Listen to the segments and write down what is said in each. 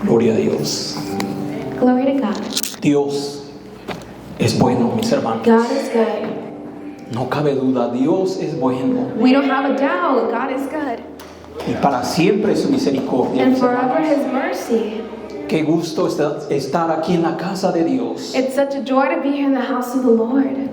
Gloria a Dios. Glory to God. Dios es bueno, mis hermanos. God is good. No cabe duda, Dios es bueno. We don't have a doubt. God is good. Y para siempre su misericordia, And mis forever hermanos. His mercy. Qué gusto estar aquí en la casa de Dios. It's such a joy to be here in the house of the Lord.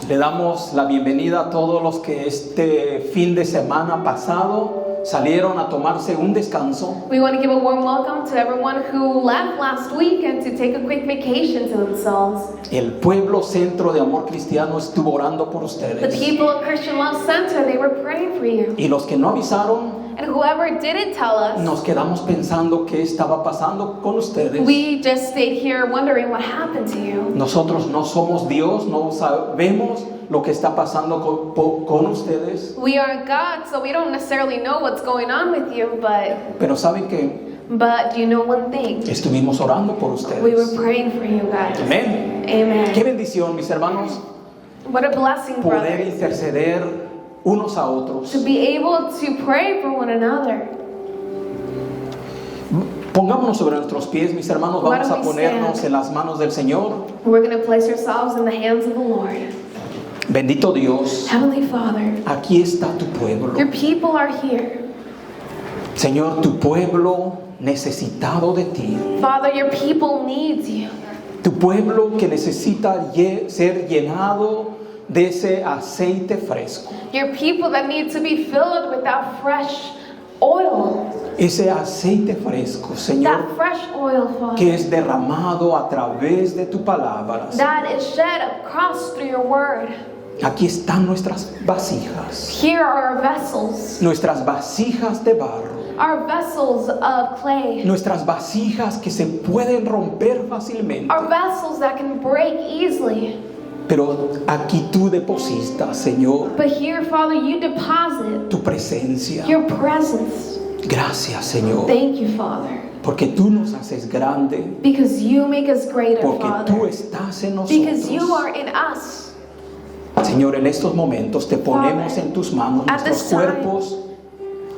Le damos la bienvenida a todos los que este fin de semana pasado salieron a tomarse un descanso. We want to give a warm welcome to everyone who left last week and to take a quick vacation to themselves. El pueblo Centro de Amor Cristiano estuvo orando por The ustedes. people at Christian Love Center, they were praying for you. Y los que no avisaron, And whoever didn't tell us, nos quedamos pensando qué estaba pasando con ustedes. we just stayed here wondering what happened to you. Nosotros no somos Dios, no sabemos lo que está pasando con ustedes. We aren't God, so we don't necessarily know what's going on with you, Pero saben que but you know one thing. estuvimos orando por We were ustedes. praying for you guys. Amén. Amen. Qué bendición, mis hermanos, What a blessing, poder brothers, interceder unos a otros. to be able to pray for one another. Pongámonos sobre nuestros pies, mis hermanos. Why Vamos don't a we ponernos stand? en las manos del Señor. We're going to place ourselves in the hands of the Lord. Bendito Dios, Heavenly Father, aquí está tu pueblo. your people are here. Señor, tu pueblo necesitado de ti. Father, your people needs you. Tu pueblo que necesita ser llenado de ese aceite fresco. Your people that need to be filled with that fresh oil. Ese aceite fresco, Señor, That fresh oil, Father. que es derramado a través de tu palabra. That is shed across through your word. Aquí están nuestras vasijas. Here are our vessels. Nuestras vasijas de barro. Our vessels of clay. Nuestras vasijas que se pueden romper fácilmente. Our vessels that can break easily. Pero aquí tú depositas, Señor, But here, Father, you deposit tu presencia. your presence. Gracias, Señor, Thank you, Father. porque tú nos haces grande, Because you make us greater, porque tú Father. estás en Because you nosotros. are in us. Señor, en estos momentos te ponemos en tus manos At nuestros this time, cuerpos,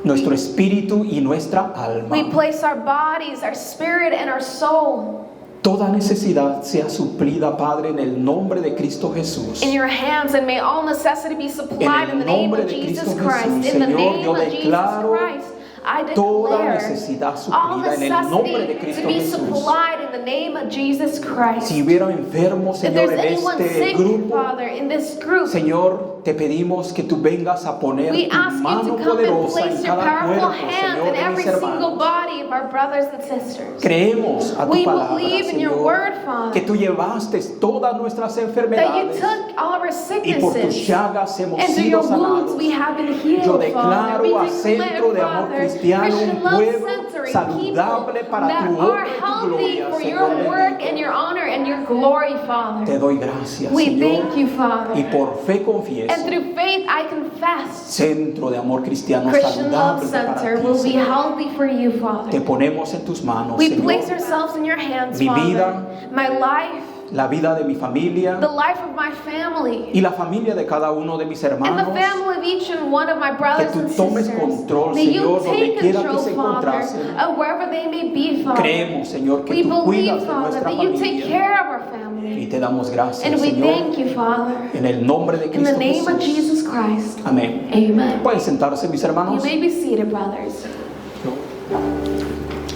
nuestro espíritu y nuestra We alma. place our bodies, our spirit, and our soul Toda necesidad sea suplida, Padre, en el nombre de Cristo Jesús. in your hands, and may all necessity be supplied in the name of Jesus Christ. In the name of Jesus Christ, I Toda declare necesidad all suplida en el nombre de necessity Cristo to be Jesús. supplied in the name of Jesus Christ. Si hubiera enfermos, If Señor, there's en anyone este sick, grupo, Father, in this group, Señor, te pedimos que tú vengas a poner we tu ask you mano to come and poderosa en place your cada powerful cuerpo, hand Señor, in de every mis single hermanos. body of our brothers and sisters. Creemos a tu We palabra, believe in your Señor, word, Father, que tú llevaste todas nuestras that you enfermedades took all of our y por tus sicknesses, llagas hemos and through sido your wounds sanados. we have been healed, Yo Father. declaro We a declare, Centro de Amor Father, Cristiano Christian un Love pueblo Center, and saludable people para that tu are honra y tu healthy gloria, for Señor your work bendito. and your honor and your glory, Father. Te doy gracias, We Señor, thank you, Father. y por fe And confieso, through faith I confess Centro de Amor Cristiano Christian Love saludable para Center ti, will be Señor. healthy for you, Te Father. ponemos en tus manos, We place Señor, ourselves in your hands, Mi Father. vida, My life, la vida de mi familia the life of my family, y la familia de cada uno de mis and hermanos. the family of each and one of my Que brothers tú and tomes sisters. control, May you Señor, donde take quiera que control, se Father, encontrasen. of wherever they may be, Father. Creemos, Señor, que We tú believe, cuidas de Father, nuestra that you take familia care of our y family. te damos gracias, And we Señor, thank you, Father. en el nombre de In the Cristo name of Jesús. Jesus Christ. Amén. Amen. Pueden sentarse, mis You hermanos. may be seated, brothers.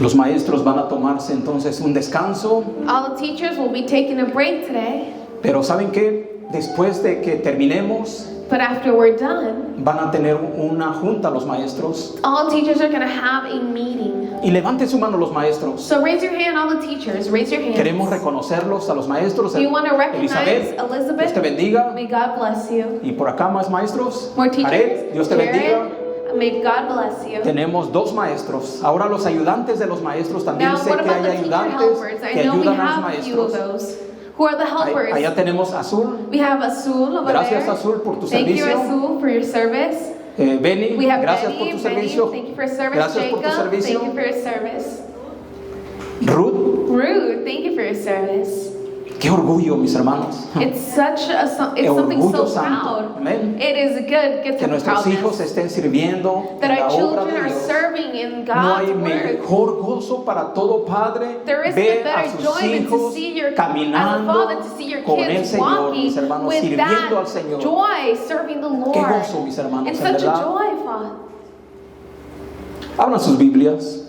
Los maestros van a tomarse entonces un descanso, All the teachers will be taking a break today, pero ¿saben qué? Después de que terminemos, but after we're done, van a tener una junta los maestros. all teachers are going to have a meeting. Y levanten su mano los maestros. So raise your hand, all the teachers. Raise your hands. Queremos reconocerlos a los maestros. We want to recognize Elizabeth, Elizabeth. Dios te bendiga. May God bless you. Y por acá más maestros. More teachers. Jared, Dios te bendiga. Jared, may God bless you. Tenemos dos maestros. Ahora los ayudantes de los maestros también Now, sé what que about hay the teacher ayudantes helpers? que I know we ayudan a los have a few of maestros. those. Who are the helpers? Allá tenemos a Azul. We have Azul over Gracias, there. Azul, por tu Thank you, servicio. Azul, for your service. Benny, We have gracias Benny, por tu Benny, servicio. thank you for your service. Gracias por tu Jacob, thank servicio. you for your service. Ruth, Ruth, thank you for your service. Qué orgullo, mis hermanos. It's something Orgullo so santo. proud. Amén. It is a good gift Que of nuestros hijos proudness estén sirviendo that en la our obra children de are Dios. serving in No hay God's work. mejor gozo para todo padre There isn't ver a a better sus joy than to hijos see your, as a caminando father, to see your con el kids Señor, mis walking hermanos, with sirviendo al that Señor. joy, serving the Lord. Qué gozo, mis hermanos, It's en such a verdad. joy, Father. Abran sus Biblias.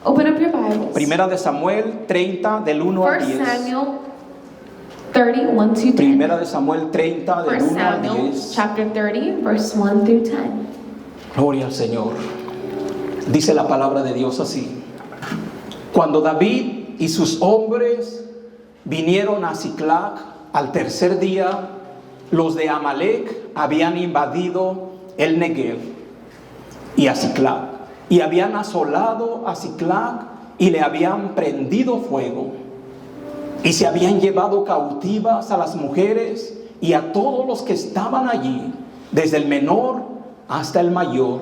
Open up your Bibles. Primera de Samuel 30 del 1 al 1 10. Samuel 30, 1 to 10. Primera de Samuel 30 del 1 1 al Samuel 10. chapter 30, verse 1 through 10. Gloria al Señor. Dice la palabra de Dios así. Cuando David y sus hombres vinieron a Siclag al tercer día, los de Amalec habían invadido el Negev y a Siclag, y habían asolado a Siclag y le habían prendido fuego, y se habían llevado cautivas a las mujeres y a todos los que estaban allí, desde el menor hasta el mayor,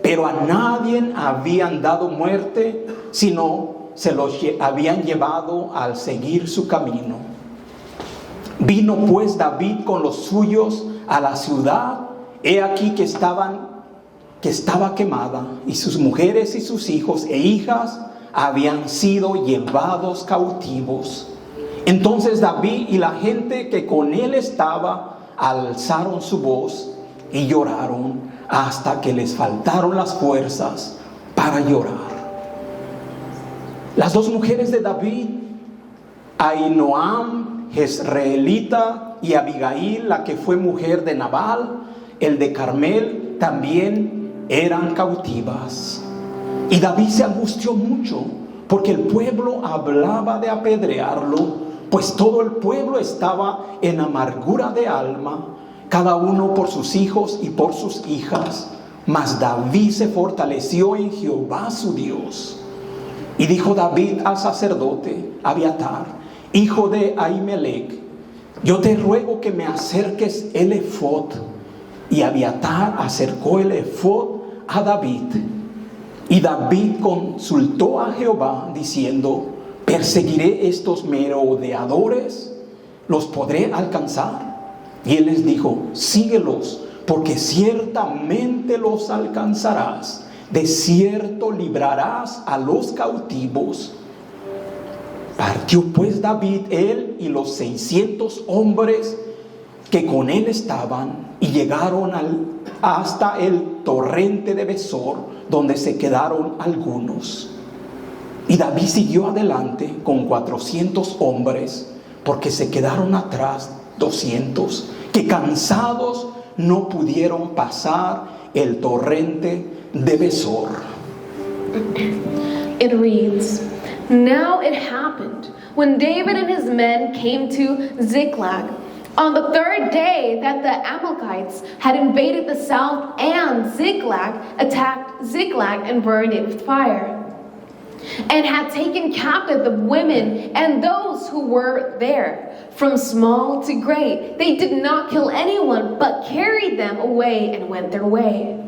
pero a nadie habían dado muerte, sino se los habían llevado al seguir su camino. Vino pues David con los suyos a la ciudad, he aquí que estaba quemada, y sus mujeres y sus hijos e hijas habían sido llevados cautivos. Entonces David y la gente que con él estaba alzaron su voz y lloraron hasta que les faltaron las fuerzas para llorar. Las dos mujeres de David, Ahinoam, jezreelita, y Abigail, la que fue mujer de Nabal, el de Carmel, también eran cautivas. Y David se angustió mucho porque el pueblo hablaba de apedrearlo, pues todo el pueblo estaba en amargura de alma, cada uno por sus hijos y por sus hijas. Mas David se fortaleció en Jehová su Dios. Y dijo David al sacerdote Abiatar, hijo de Ahimelech: yo te ruego que me acerques el efod. Y Abiatar acercó el efod a David. Y David consultó a Jehová diciendo: ¿perseguiré estos merodeadores? ¿Los podré alcanzar? Y él les dijo: síguelos, porque ciertamente los alcanzarás. De cierto librarás a los cautivos. Partió pues David, él y los 600 hombres que con él estaban, y llegaron hasta el torrente de Besor, donde se quedaron algunos. Y David siguió adelante con 400 hombres, porque se quedaron atrás 200, que cansados no pudieron pasar el torrente de Besor. It reads, Now it happened, when David and his men came to Ziklag, on the third day that the Amalekites had invaded the south, and Ziklag attacked Ziklag and burned it with fire, and had taken captive the women and those who were there, from small to great. They did not kill anyone, but carried them away and went their way.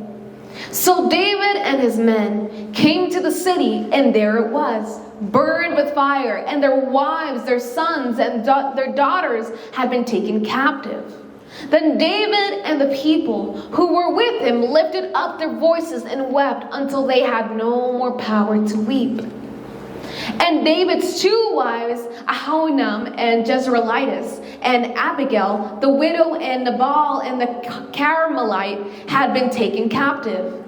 So David and his men came to the city, and there it was, burned with fire, and their wives, their sons, and their daughters had been taken captive. Then David and the people who were with him lifted up their voices and wept until they had no more power to weep. And David's two wives, Ahinoam and Jezreelites, and Abigail, the widow, and Nabal and the Carmelite, had been taken captive.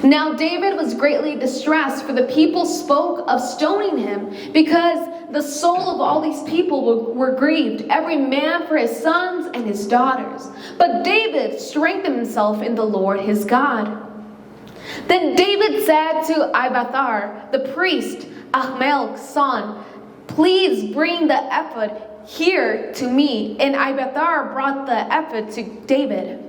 Now David was greatly distressed, for the people spoke of stoning him, because the soul of all these people were grieved, every man for his sons and his daughters. But David strengthened himself in the Lord his God. Then David said to Abiathar, the priest, Ahimelech's son, please bring the ephod here to me. And Abiathar brought the ephod to David.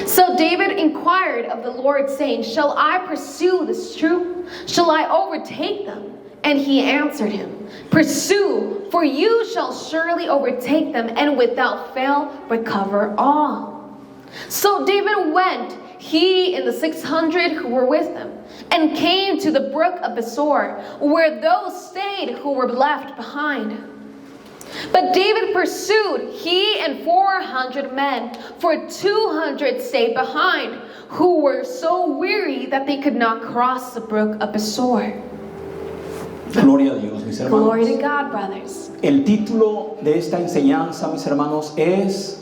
So David inquired of the Lord, saying, shall I pursue this troop? Shall I overtake them? And he answered him, pursue, for you shall surely overtake them, and without fail recover all. So David went, he and the 600 who were with him, and came to the brook of Besor, where those stayed who were left behind. But David pursued, he and 400 men, for 200 stayed behind, who were so weary that they could not cross the brook of Besor. Gloria a Dios, mis hermanos. Glory to God, brothers. El título de esta enseñanza, mis hermanos, es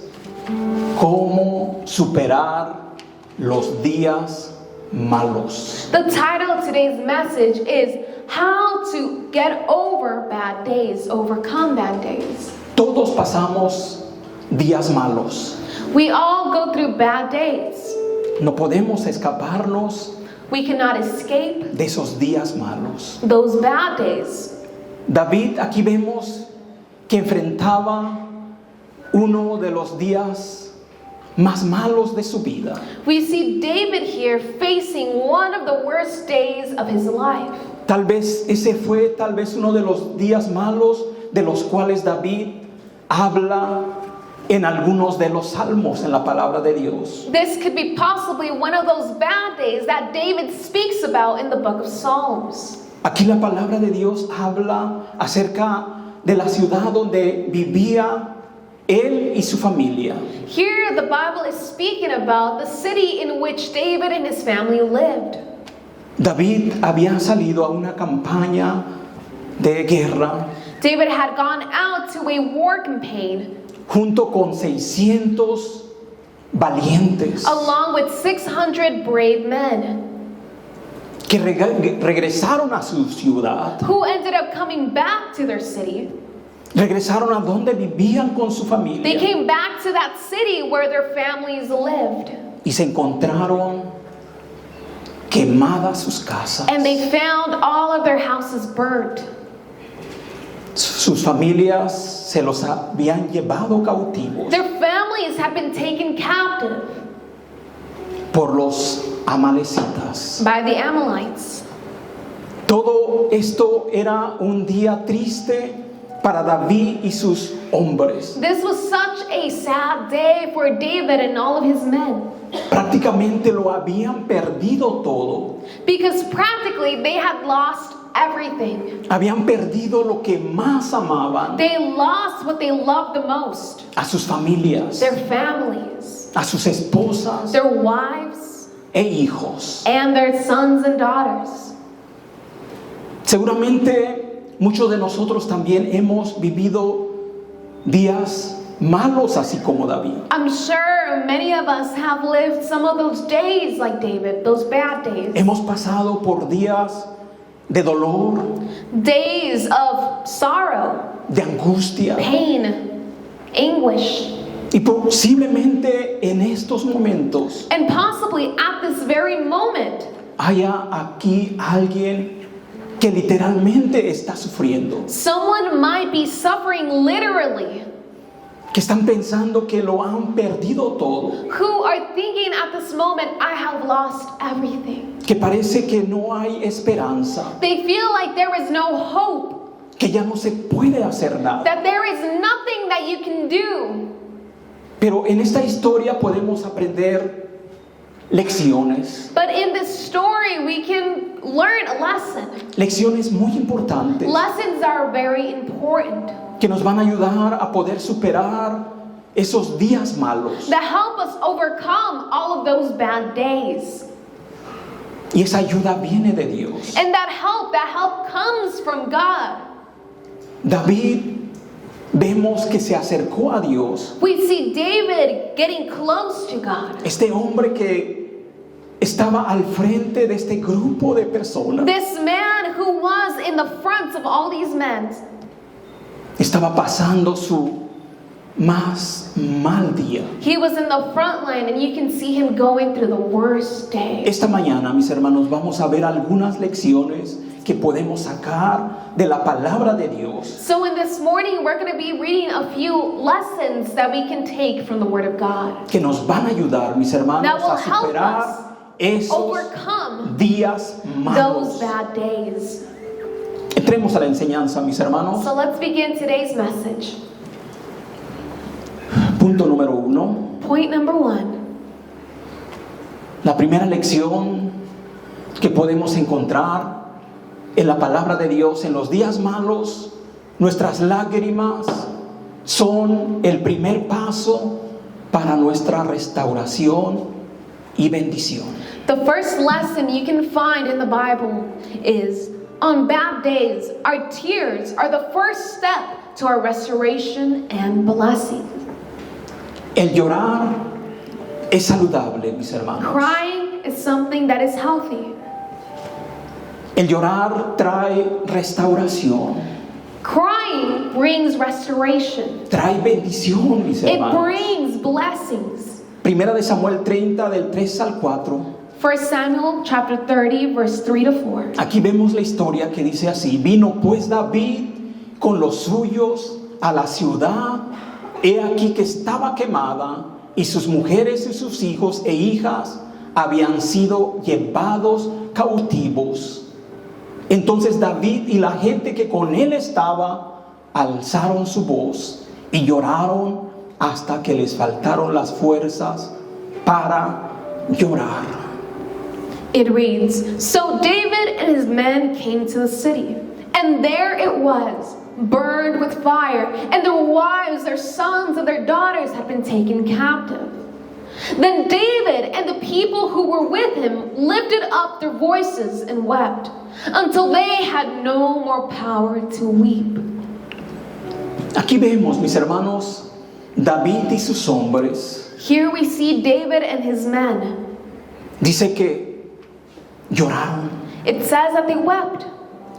¿Cómo superar los días malos? The title of today's message is How to Get Over Bad Days, Overcome Bad Days. Todos pasamos días malos. We all go through bad days. No podemos escaparnos We cannot escape de esos días malos. those bad days. David, aquí vemos que enfrentaba uno de los días más malos de su vida. We see David here facing one of the worst days of his life. Tal vez ese fue uno de los días malos de los cuales David habla en algunos de los salmos en la palabra de Dios. This could be possibly one of those bad days that David speaks about in the book of Psalms. Aquí la palabra de Dios habla acerca de la ciudad donde vivía él y su familia. Here the Bible is speaking about the city in which David and his family lived. David había salido a una campaña de guerra David had gone out to a war campaign junto con 600 valientes along with 600 brave men que regresaron a su ciudad, who ended up coming back to their city. regresaron a donde vivían con su They familia came back to that city where their families lived, y se encontraron quemadas sus casas. and they found all of their houses burnt. Sus familias se los habían llevado cautivos Their families had been taken captive por los amalecitas. by the Amalekites. Todo esto era un día triste para David y sus hombres. This was such a sad day for David and all of his men, Prácticamente lo habían perdido todo. because practically they had lost everything. Habían perdido lo que más amaban, They lost what they loved the most: a sus familias, their families, a sus esposas their wives, e hijos. and their sons and daughters. Seguramente muchos de nosotros también hemos vivido días malos así como David. I'm sure many of us have lived some of those days like David, those bad days. Hemos pasado por días de dolor, Days of sorrow, de angustia, pain, anguish. y posiblemente en estos momentos And possibly at this very moment, haya aquí alguien que literalmente está sufriendo, someone might be suffering literally, que están pensando que lo han perdido todo, who are thinking at this moment, I have lost everything. que parece que no hay esperanza, They feel like there is no hope, que ya no se puede hacer nada. that there is nothing that you can do. Pero en esta historia podemos aprender lecciones, But in this story, we can learn a lesson. lecciones muy importantes Lessons are very important que nos van a ayudar a poder superar esos días malos. that help us overcome all of those bad days. Y esa ayuda viene de Dios. And that help comes from God. David, vemos que se acercó a Dios. We see David getting close to God. Este hombre que estaba al frente de este grupo de personas This man who was in the front of all these men estaba pasando su más mal día. He was in the front line, and you can see him going through the worst day. Esta mañana, mis hermanos, vamos a ver algunas lecciones que podemos sacar de la palabra de Dios, So in this morning, we're going to be reading a few lessons that we can take from the Word of God que nos van a ayudar, mis hermanos, that will a help superar us esos overcome días those malos. bad days. Entremos a la enseñanza, mis hermanos. So let's begin today's message. Punto número 1. Point number 1. La primera lección que podemos encontrar en la palabra de Dios: en los días malos, nuestras lágrimas son el primer paso para nuestra restauración y bendición. The first lesson you can find in the Bible is, on bad days, our tears are the first step to our restoration and blessing. El llorar es saludable, mis hermanos. Crying is something that is healthy. El llorar trae restauración, Crying brings restoration. trae bendición, mis It hermanos. brings blessings. Primera de Samuel 30, del 3 al 4. 1 Samuel chapter 30, verse 3 to 4. Aquí vemos la historia que dice así: vino pues David con los suyos a la ciudad, he aquí que estaba quemada, y sus mujeres y sus hijos e hijas habían sido llevados cautivos. Entonces David y la gente que con él estaba alzaron su voz y lloraron hasta que les faltaron las fuerzas para llorar. It reads, So David and his men came to the city, and there it was, burned with fire, and their wives, their sons, and their daughters had been taken captive. Then David and the people who were with him lifted up their voices and wept, until they had no more power to weep. Aquí vemos, mis hermanos, David y sus hombres. Here we see David and his men. Dice que lloraron It says that they wept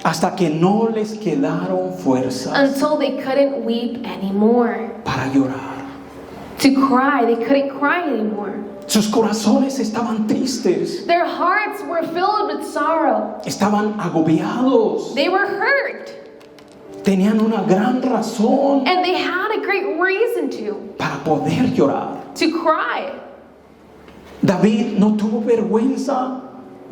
hasta que no les quedaron fuerzas until they couldn't weep anymore. para llorar. To cry, they couldn't cry anymore. Sus corazones estaban tristes, Their hearts were filled with sorrow. estaban agobiados, They were hurt, tenían una gran razón and they had a great reason para poder llorar. to cry. David no tuvo vergüenza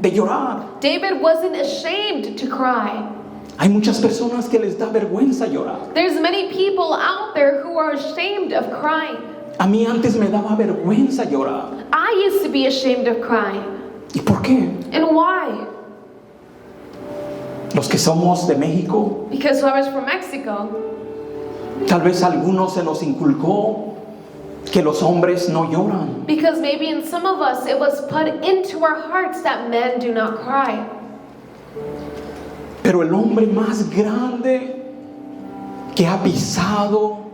de llorar. David wasn't ashamed to cry. Hay muchas personas que les da vergüenza llorar. There's many people out there who are ashamed of crying. A mí antes me daba vergüenza llorar. I used to be ashamed of crying. ¿Y por qué? And why? Los que somos de México, Because I was from Mexico. tal vez a algunos se nos inculcó que los hombres no lloran. Because maybe in some of us it was put into our hearts that men do not cry. Pero el hombre más grande que ha pisado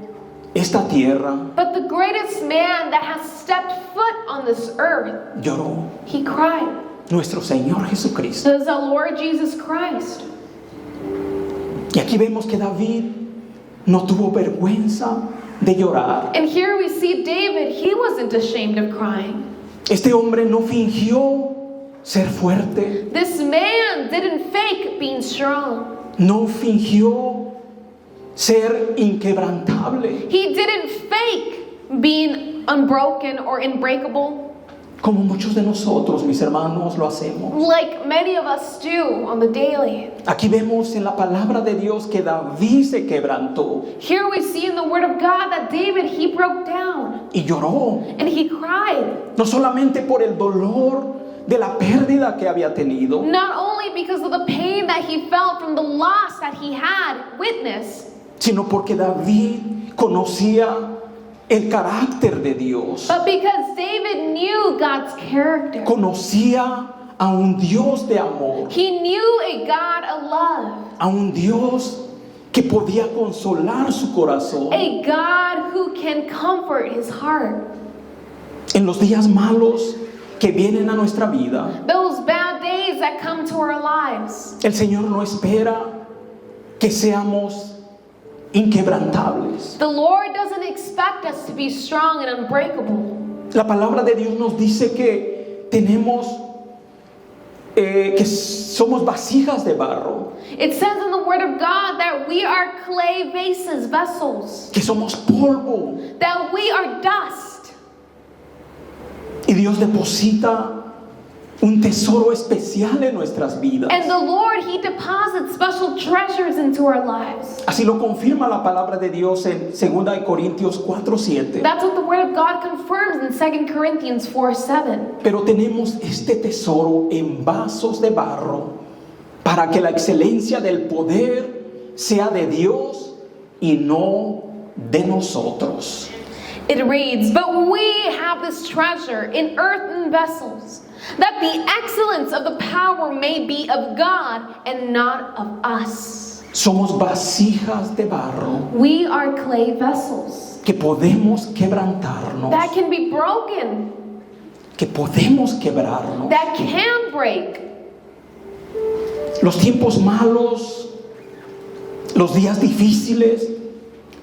esta tierra But the greatest man that has stepped foot on this earth, lloró. he cried. Nuestro Señor Jesucristo. It was the Lord Jesus Christ. Y aquí vemos que David no tuvo vergüenza de llorar. And here we see David, he wasn't ashamed of crying. Este hombre no fingió ser fuerte, This man didn't fake being strong. no fingió ser inquebrantable, He didn't fake being unbroken or unbreakable como muchos de nosotros, mis hermanos, lo hacemos. like many of us do on the daily. Aquí vemos en la palabra de Dios que David se quebrantó Here we see in the Word of God that David, he broke down y lloró, and he cried. no solamente por el dolor de la pérdida que había tenido, Not only because of the pain that he felt from the loss that he had witnessed, sino porque David conocía el carácter de Dios, but because David knew God's character. conocía a un Dios de amor, He knew a God of love, a un Dios que podía consolar su corazón a God who can comfort his heart. en los días malos que vienen a nuestra vida. Those bad days that come to our lives, El Señor no espera que seamos inquebrantables. the Lord doesn't expect us to be strong and unbreakable. La palabra de Dios nos dice que tenemos que somos vasijas de barro, It says in the Word of God that we are clay vases, vessels, que somos polvo, that we are dust. y Dios deposita un tesoro especial en nuestras vidas. And the Lord, He deposits special treasures into our lives. Así lo confirma la palabra de Dios en 2 de Corintios 4:7. That's what the Word of God confirms in 2 Corinthians 4:7. Pero tenemos este tesoro en vasos de barro para que la excelencia del poder sea de Dios y no de nosotros. It reads, "But we have this treasure in earthen vessels, that the excellence of the power may be of God and not of us." Somos vasijas de barro We are clay vessels que podemos quebrantarnos, that can be broken, que podemos quebrarnos. that can break. Los tiempos malos, los días difíciles,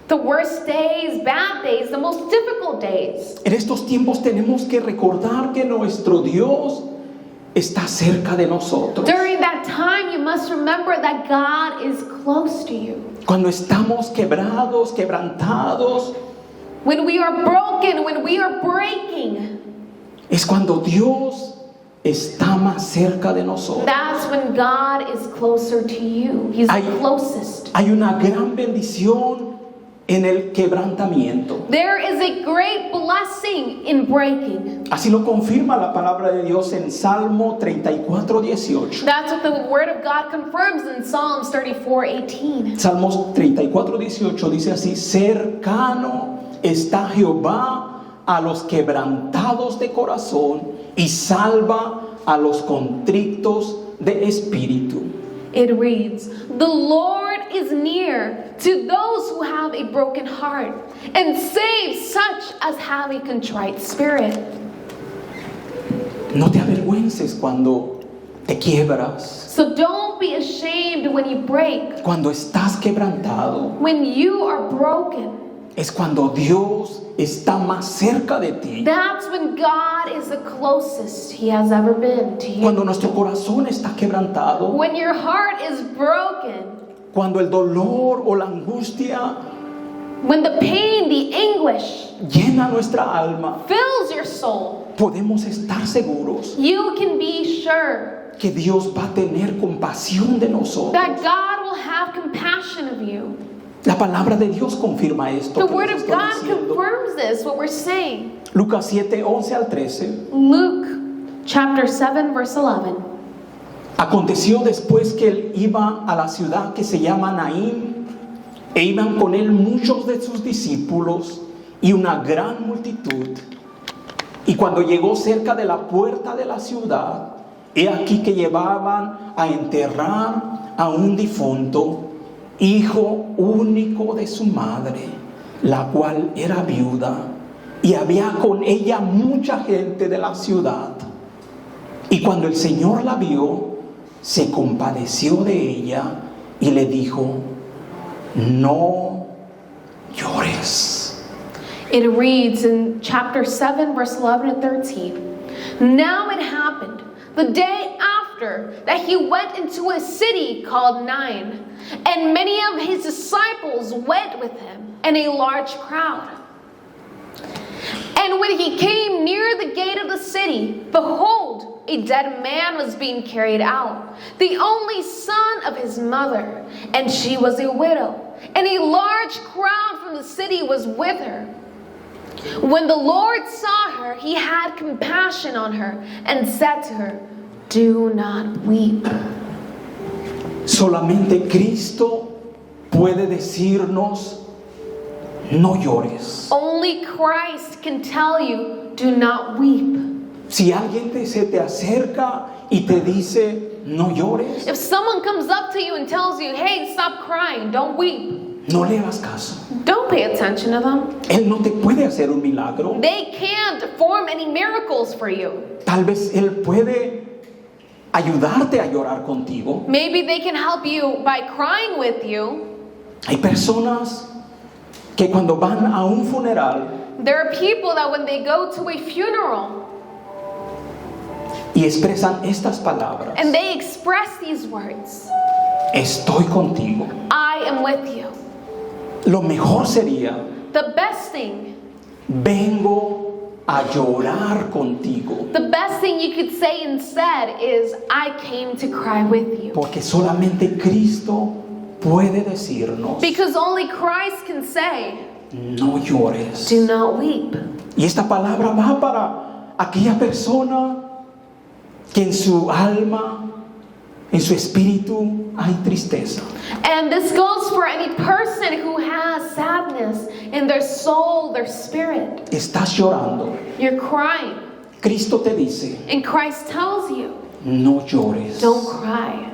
The worst days, bad days, the most difficult days. en estos tiempos tenemos que recordar que nuestro Dios está cerca de nosotros. During that time, you must remember that God is close to you. Cuando estamos quebrados, quebrantados, When we are broken, when we are breaking, es cuando Dios está más cerca de nosotros. that's when God is closer to you. He's Hay- the closest. Hay una gran bendición en el quebrantamiento. There is a great blessing in breaking. Así lo confirma la palabra de Dios en Salmo 34:18. That's what the Word of God confirms in Psalms 34:18. Salmos 34:18 dice así: cercano está Jehová a los quebrantados de corazón y salva a los contritos de espíritu. It reads, "The Lord is near to those who have a broken heart and saves such as have a contrite spirit." No te avergüences cuando te quiebras, So don't be ashamed when you break. cuando estás quebrantado. When you are broken, Es cuando Dios está más cerca de ti. that's when God is the closest He has ever been to you. Cuando nuestro corazón está quebrantado, When your heart is broken, cuando el dolor o la angustia when the pain, the anguish llena nuestra alma, fills your soul, podemos estar seguros you can be sure que Dios va a tener compasión de nosotros. that God will have compassion of you. La palabra de Dios confirma esto. The que Word les of estoy God diciendo. confirms this, what we're saying. Lucas 7:11 al 13. Luke chapter 7, verse 11. Aconteció después que él iba a la ciudad que se llama Naín, e iban con él muchos de sus discípulos y una gran multitud. Y cuando llegó cerca de la puerta de la ciudad, he aquí que llevaban a enterrar a un difunto, hijo único de su madre, la cual era viuda, y había con ella mucha gente de la ciudad. Y cuando el Señor la vio, se compadeció de ella y le dijo: no llores. It reads in chapter 7, verse 11 and 13. Now it happened the day after that he went into a city called Nain, and many of his disciples went with him, and a large crowd. And when he came near the gate of the city, behold, a dead man was being carried out, the only son of his mother, and she was a widow, and a large crowd from the city was with her. When the Lord saw her, he had compassion on her and said to her, "Do not weep." Solamente Cristo puede decirnos: no llores. Only Christ can tell you, "Do not weep." Si alguien se te acerca y te dice: no llores, If someone comes up to you and tells you, "Hey, stop crying, don't weep," no le hagas caso. don't pay attention to them. Él no te puede hacer un milagro. They can't perform any miracles for you. Tal vez Él puede ayudarte a llorar contigo. Maybe they can help you by crying with you. Hay personas que cuando van a un funeral There are people that when they go to a funeral y expresan estas palabras: and they express these words, estoy contigo. "I am with you." Lo mejor sería: The best thing, vengo a llorar contigo. the best thing you could say instead is, "I came to cry with you." Porque solamente Cristo puede decirnos: Because only Christ can say, no llores. "Do not weep." Y esta palabra va para aquella persona que en su alma En su espíritu hay tristeza. And this goes for any person who has sadness in their soul, their spirit. Estás llorando. You're crying. Cristo te dice, And Christ tells you, no llores. don't cry.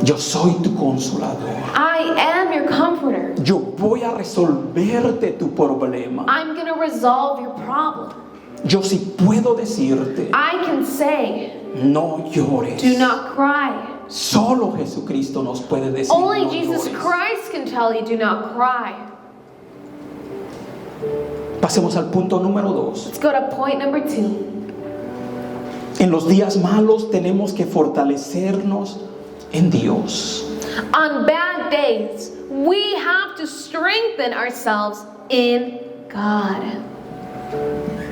Yo soy tu consolador. I am your comforter. Yo voy a resolverte tu problema. I'm going to resolve your problem. Yo sí puedo decirte, I can say, no llores. do not cry. Solo Jesucristo nos puede decir, Only no Jesus llores. Christ can tell you, do not cry. Pasemos al punto número 2. Let's go to point number 2. En los días malos tenemos que fortalecernos en Dios. On bad days, we have to strengthen ourselves in God.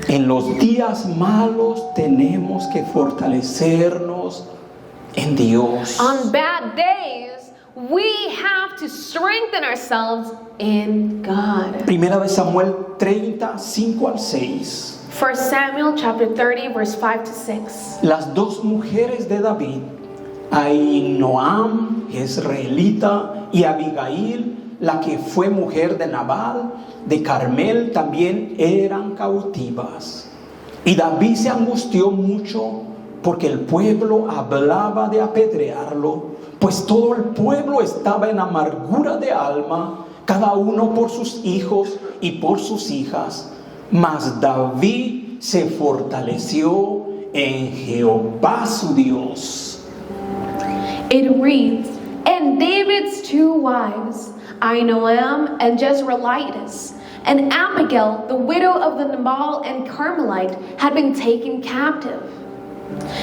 En los días malos tenemos que fortalecernos en Dios. On bad days, we have to strengthen ourselves in God. Primera de Samuel 30, 5 al 6. 1 Samuel chapter 30, verse 5 to 6. Las dos mujeres de David, Ahinoam, jezreelita, y Abigail, la que fue mujer de Nabal, de Carmel, también eran cautivas. Y David se angustió mucho porque el pueblo hablaba de apedrearlo, pues todo el pueblo estaba en amargura de alma, cada uno por sus hijos y por sus hijas. Mas David se fortaleció en Jehová su Dios. It reads, and David's two wives, Ahinoam and Jezreelites, and Abigail, the widow of the Nabal and Carmelite, had been taken captive.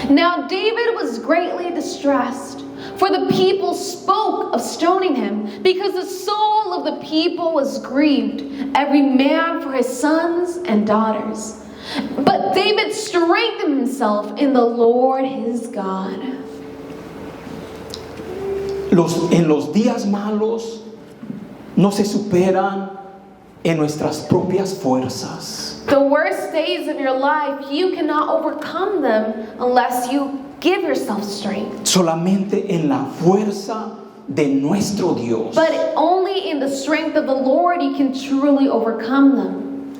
Now David was greatly distressed, for the people spoke of stoning him, because the soul of the people was grieved, every man for his sons and daughters. But David strengthened himself in the Lord his God. En los días malos no se superan en nuestras propias fuerzas. The worst days of your life, you cannot overcome them unless you give yourself strength. Solamente en la fuerza de nuestro Dios. But only in the strength of the Lord you can truly overcome them.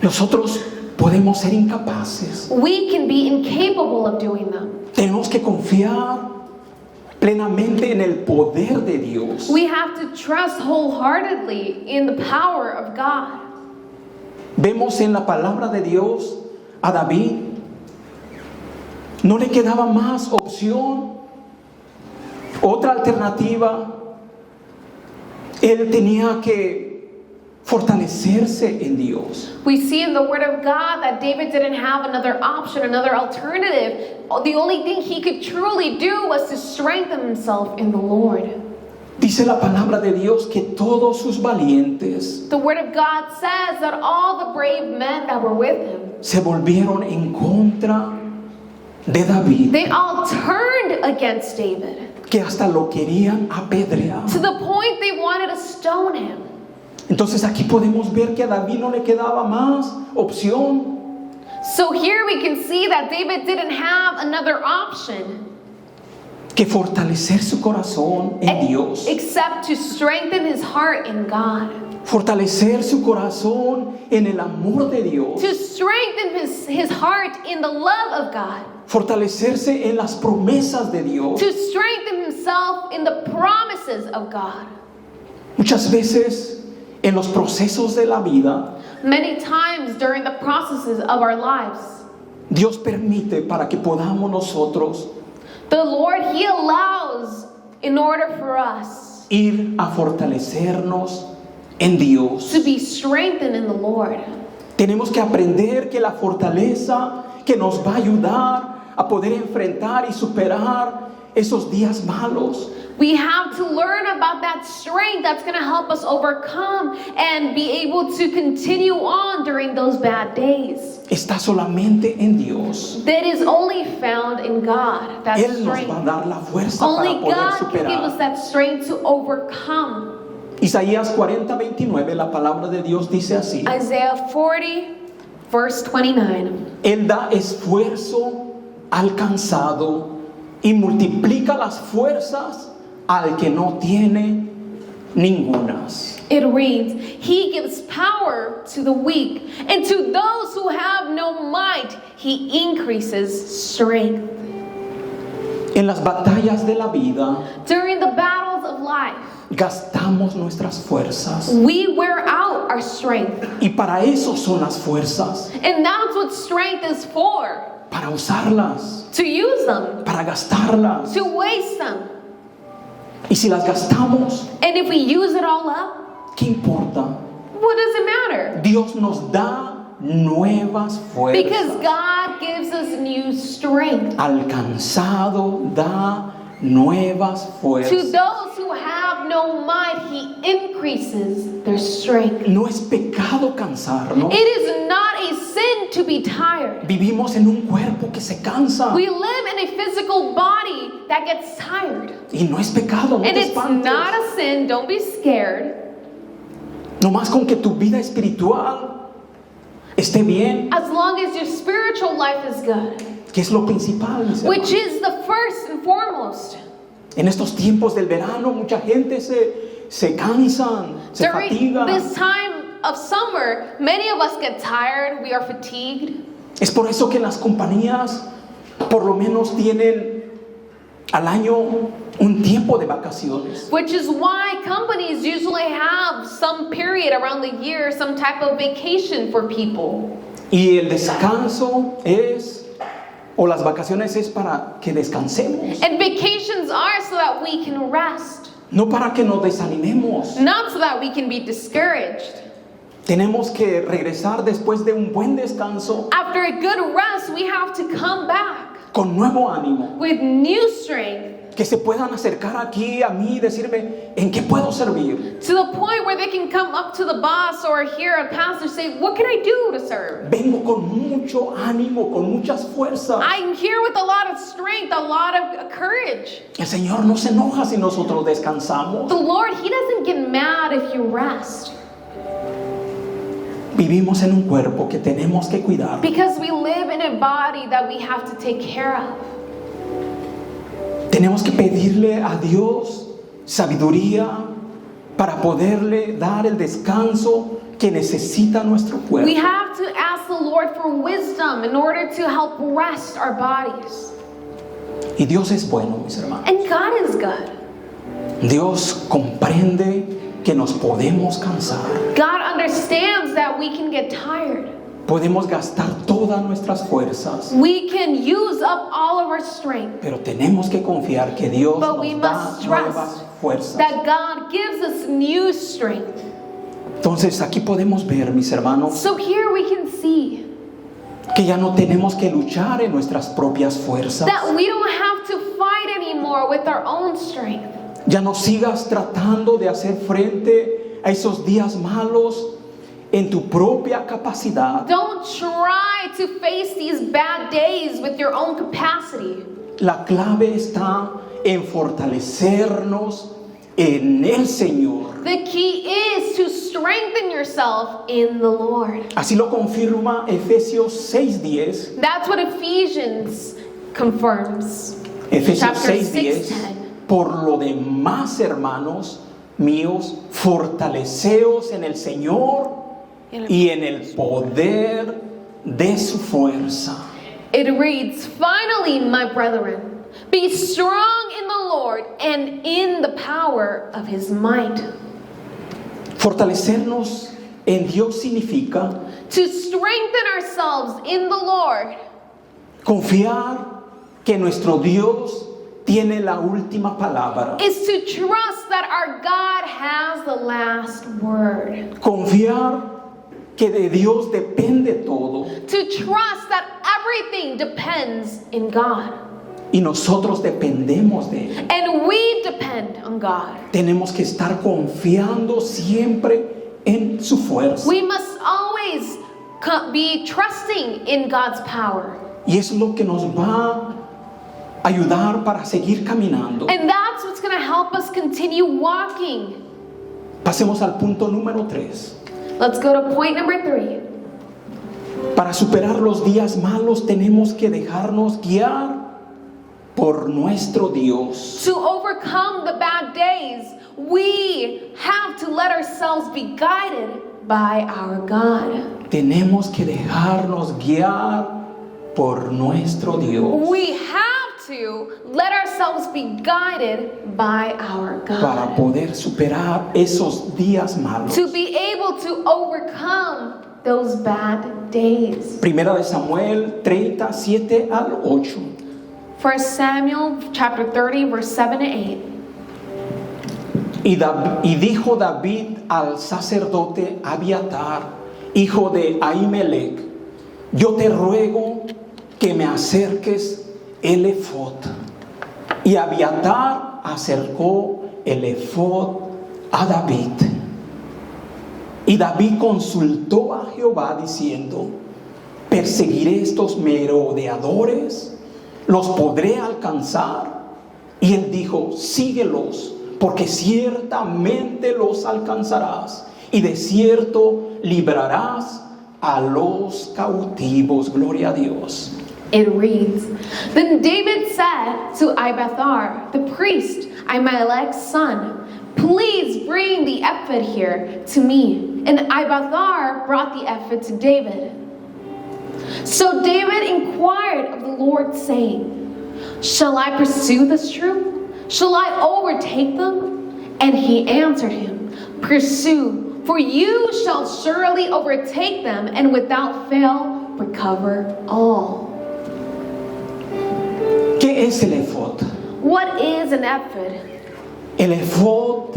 Nosotros podemos ser incapaces. We can be incapable of doing them. Tenemos que confiar plenamente en el poder de Dios. We have to trust wholeheartedly in the power of God. Vemos en la palabra de Dios a David. No le quedaba más opción, otra alternativa. Él tenía que fortalecerse en Dios. We see in the Word of God that David didn't have another option, another alternative. The only thing he could truly do was to strengthen himself in the Lord. Dice la palabra de Dios que todos sus valientes The Word of God says that all the brave men that were with him, se volvieron en contra de David, they all turned against David que hasta lo querían apedrear. to the point they wanted to stone him. Entonces aquí podemos ver que a David no le quedaba más opción So here we can see that David didn't have another option que fortalecer su corazón en Dios, except to strengthen his heart in God, fortalecer su corazón en el amor de Dios, to strengthen his heart in the love of God, fortalecerse en las promesas de Dios. to strengthen himself in the promises of God. Muchas veces en los procesos de la vida, Many times during the processes of our lives, Dios permite para que podamos nosotros the Lord, He allows in order for us ir a fortalecernos en Dios. to be strengthened in the Lord. Tenemos que aprender que la fortaleza que nos va a ayudar a poder enfrentar y superar esos días malos We have to learn about that strength that's going to help us overcome and be able to continue on during those bad days. está solamente en Dios. That is only found in God, that Él nos va a strength. dar la fuerza Only para poder God can give us superar. that strength to overcome. Isaías 40:29, la palabra de Dios dice así: Isaiah 40, verse 29. Él da esfuerzo al cansado y multiplica las fuerzas al que no tiene ningunas. It reads, He gives power to the weak, and to those who have no might, He increases strength. En las batallas de la vida During the battles of life, gastamos nuestras fuerzas. we wear out our strength. Y para eso son las fuerzas, And that's what strength is for. para usarlas, To use them, para gastarlas. to waste them. Y si las gastamos, And if we use it all up, ¿qué importa? what does it matter? Dios nos da nuevas Because fuerzas. God gives us new strength. Al cansado da nuevas To fuerzas. those who have no might, He increases their strength. No es pecado cansarnos. It is not a sin to be tired. Vivimos en un cuerpo que se cansa. We live in a physical body that gets tired. Y no es pecado, no And te it's espantes. not a sin, don't be scared. No más con que tu vida espiritual esté bien, As long as your spiritual life is good, que es lo principal, mis which hermanos. is the first and foremost. En estos tiempos del verano mucha gente se cansan, se During fatigan. this time of summer, many of us get tired, we are fatigued. Es por eso que las compañías por lo menos tienen al año un tiempo de vacaciones. Which is why companies usually have some period around the year, some type of vacation for people. Y el descanso es, o las vacaciones es para que descansemos, And vacations are so that we can rest, no para que nos desanimemos. not so that we can be discouraged. Tenemos que regresar después de un buen descanso After a good rest, we have to come back con nuevo ánimo. with new strength, Que se puedan acercar aquí a mí y decirme, ¿en qué puedo servir? to the point where they can come up to the boss or hear a pastor say, what can I do to serve? Vengo con mucho ánimo, con muchas fuerzas. I'm here with a lot of strength, a lot of courage. El Señor no se enoja si nosotros descansamos. The Lord, He doesn't get mad if you rest, Vivimos en un cuerpo que tenemos que cuidar. because we live in a body that we have to take care of. Tenemos que pedirle a Dios sabiduría para poderle dar el descanso que necesita nuestro We cuerpo. have to ask the Lord for wisdom in order to help rest our bodies. Y Dios es bueno, mis hermanos. And God is good. Dios comprende que nos podemos cansar. God understands that we can get tired. Podemos gastar todas nuestras fuerzas. We can use up all of our strength. Pero tenemos que confiar que Dios But we nos da must nuevas trust fuerzas. that God gives us new strength. Entonces aquí podemos ver, mis hermanos, So here we can see que ya no tenemos que luchar en nuestras propias fuerzas. that we don't have to fight anymore with our own strength. Ya no sigas tratando de hacer frente a esos días malos en tu propia capacidad. Don't try to face these bad days with your own capacity. La clave está en fortalecernos en el Señor. The key is to strengthen yourself in the Lord. Así lo confirma Efesios 6:10. That's what Ephesians confirms. Efesios Chapter 6:10. 6:10. Por lo demás, hermanos míos, fortaleceos en el Señor y en el poder de su fuerza. It reads, finally, my brethren, be strong in the Lord and in the power of His might. Fortalecernos en Dios significa To strengthen ourselves in the Lord confiar que nuestro Dios tiene la última palabra. is to trust that our God has the last word. Confiar que de Dios depende todo To trust that everything depends in God. y nosotros dependemos de Él. And we depend on God. Tenemos que estar confiando siempre en su fuerza. We must always be trusting in God's power. Y es lo que nos va a ayudar para seguir caminando. And that's what's going to help us continue walking. Pasemos al punto número 3. Let's go to point number 3. Para superar los días malos tenemos que dejarnos guiar por nuestro Dios. To overcome the bad days, we have to let ourselves be guided by our God. Tenemos que dejarnos guiar por nuestro Dios We have to let ourselves be guided by our para God. poder superar esos días malos. To be able to overcome those bad days. Primera de Samuel 37 al 8. 1 Samuel chapter 30 verse 7 to 8. Y dijo David al sacerdote Abiatar, hijo de Ahimelech: yo te ruego que me acerques el efod. Y Abiatar acercó el efod a David. Y David consultó a Jehová diciendo: ¿perseguiré estos merodeadores? ¿Los podré alcanzar? Y él dijo: síguelos, porque ciertamente los alcanzarás, y de cierto librarás a los cautivos. Gloria a Dios. It reads, Then David said to Abiathar, the priest, Ahimelech's son, please bring the ephod here to me. And Abiathar brought the ephod to David. So David inquired of the Lord, saying, shall I pursue this troop? Shall I overtake them? And he answered him, pursue, for you shall surely overtake them, and without fail recover all. ¿Qué es el efod? What is an ephod? El efod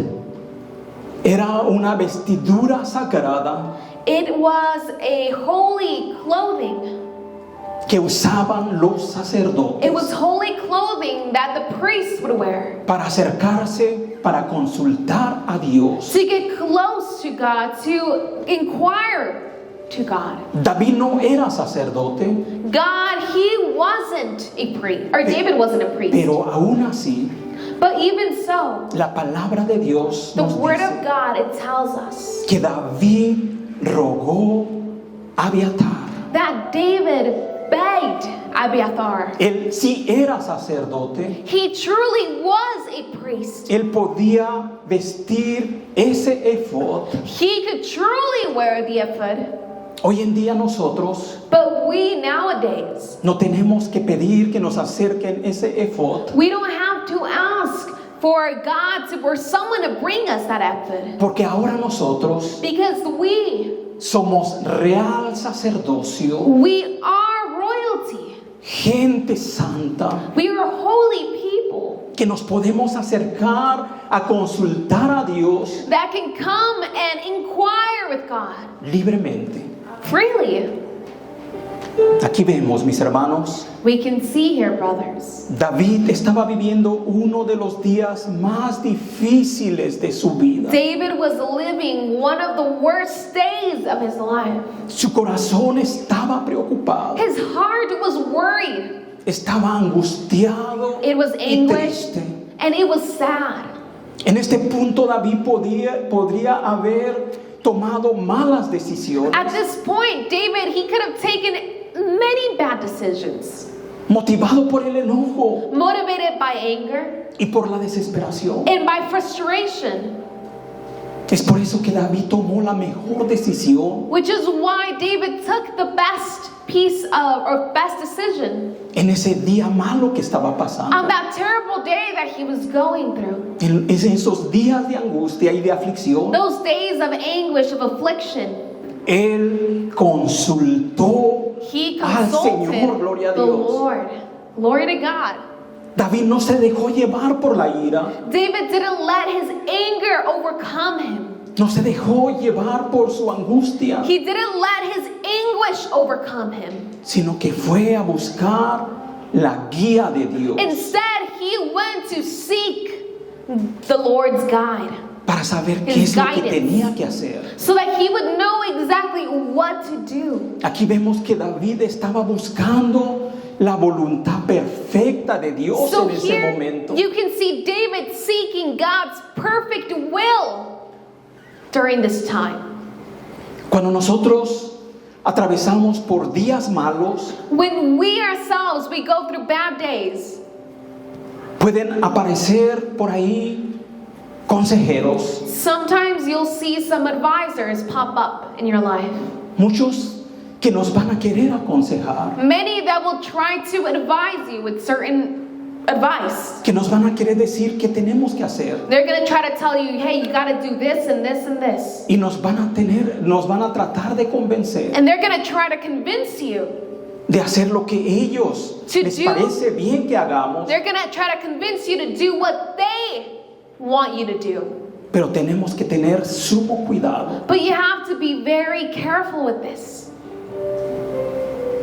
era una vestidura sagrada It was a holy clothing. que usaban los sacerdotes It was holy clothing that the priests would wear para acercarse, para consultar a Dios. to get close to God, to inquire to God. David no era sacerdote, God, he wasn't a priest, or David wasn't a priest. pero aún así But even so, la palabra de Dios the nos word of dice God, it tells us que David rogó a Abiatar. that David begged Abiathar. Él sí era sacerdote, He truly was a priest. él podía vestir ese efod. He could truly wear the ephod. Hoy en día nosotros But we nowadays, no tenemos que pedir que nos acerquen ese efod, we don't have to ask for God to, or someone to bring us that ephod. porque ahora nosotros Because we somos real sacerdocio, are royalty. gente santa, We are holy people que nos podemos acercar a consultar a Dios that can come and inquire with God libremente. freely. Aquí vemos, mis hermanos, We can see here, brothers, David estaba viviendo uno de los días más difíciles de su vida. David was living one of the worst days of his life. Su corazón estaba preocupado, His heart was worried. estaba angustiado It was y anguished triste. and it was sad. En este punto David podría haber tomado malas decisiones, At this point, David, he could have taken many bad decisions, motivado por el enojo motivated by anger y por la desesperación. and by frustration, Es por eso que David tomó la mejor decisión which is why David took the best piece of, or best decision en ese día malo que estaba on pasando. that terrible day that he was going through. En esos días de angustia y de aflicción, Those days of anguish, of affliction, él consultó he al Señor, gloria a consulted the Dios. Lord. Glory to God. David no se dejó llevar por la ira, David didn't let his anger overcome him. no se dejó llevar por su angustia, He didn't let his anguish overcome him. sino que fue a buscar la guía de Dios Instead, he went to seek the Lord's guide para saber qué His es lo que guidance. tenía que hacer. so that he would know exactly what to do. Aquí vemos que David estaba buscando la voluntad perfecta de Dios So en ese here momento. you can see David seeking God's perfect will during this time. Cuando nosotros atravesamos por días malos, When we ourselves, we go through bad days, Pueden aparecer por ahí consejeros, Sometimes you'll see some advisors pop up in your life. muchos que nos van a querer aconsejar, Many that will try to advise you with certain advice. que nos van a querer decir qué tenemos que hacer. They're going to try to tell you, hey, you got to do this and this and this. Y nos van a tratar de convencer And they're going to try to convince you. de hacer lo que ellos To les do- parece bien que hagamos, They're going to try to convince you to do what they want you to do. pero tenemos que tener sumo cuidado. But you have to be very careful with this.